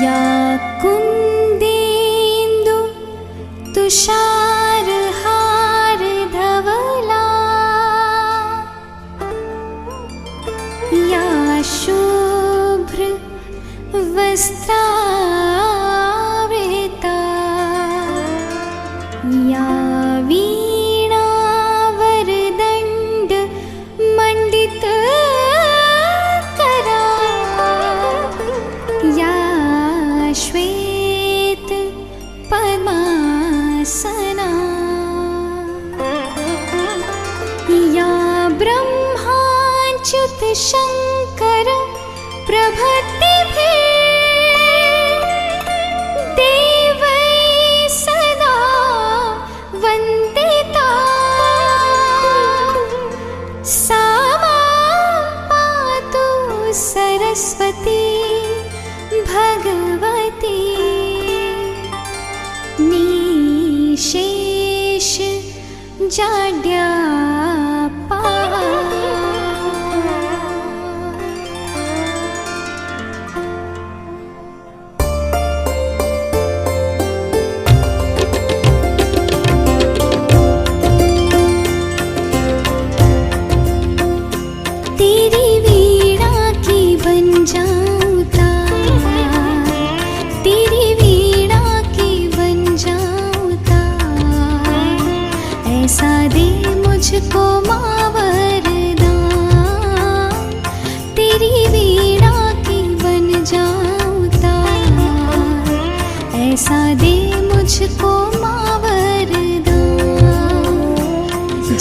या कुन्देन्दु तुषारहार धवला या शुभ्र वस्त्रावृता या वीणा वरदण्ड मण्डित करा या श्वेत पद्मासना या ब्रह्माच्युत शङ्कर प्रभृतिभिः देवैः सदा वन्दिता सा मां पातु सरस्वती भगवती निशेष जाड्यापा। तेरी वीणा की बन जाऊं तार, तेरी वीणा की बन जाऊं तार, ऐसा दे मुझको माँ वरदान। तेरी वीणा की बन जाऊं तार, ऐसा दे मुझको माँ वरदान।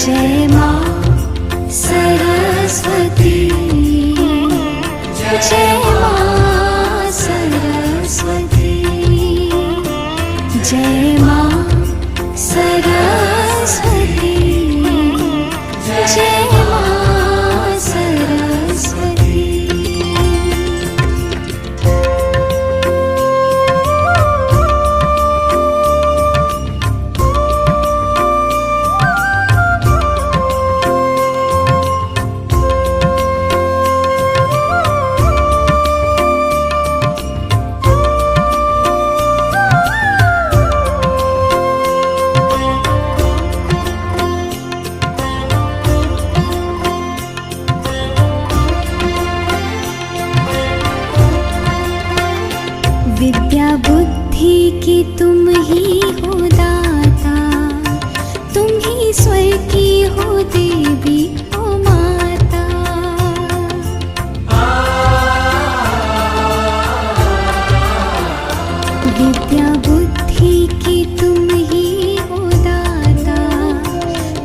जय माँ सरस्वती, जय मां सरस्वती, जय मां सरस्वती, जय मां सरस्वती। विद्या बुद्धि की तुम ही हो दाता, तुम ही स्वर की हो देवी हो माता। विद्या बुद्धि की तुम ही हो दाता,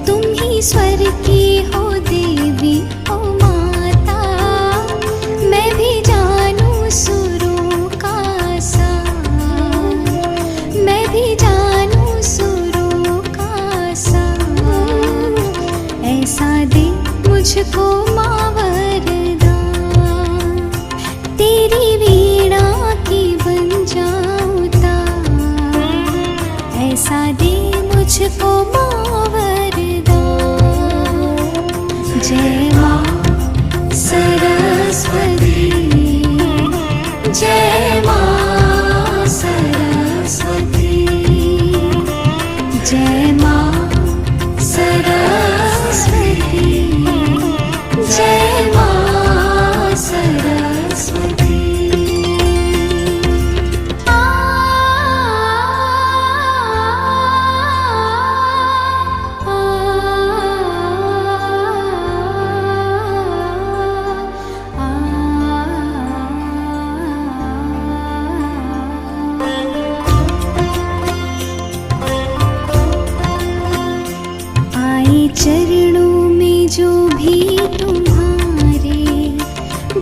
तुम ही स्वर की हो देवी हो माता। मैं भी जानूं सुरों का मैं भी जानूं सुरों का सार, ऐसा दे मुझको माँ वरदान। तेरी वीणा की बन जाऊं तार, ऐसा दे मुझको माँ वरदान। जय माँ सरस्वती, जय मां सरस्वती, जय मां सरस्वती, जय मां सरस्वती। चरणों में जो भी तुम्हारे,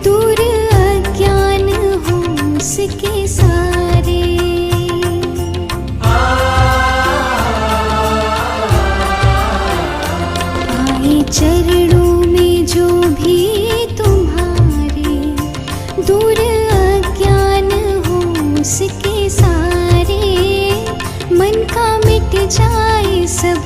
दूर अज्ञान हो उसके सारे। आए चरणों में जो भी तुम्हारे, दूर अज्ञान हो उसके सारे। मन का मिट जाए सब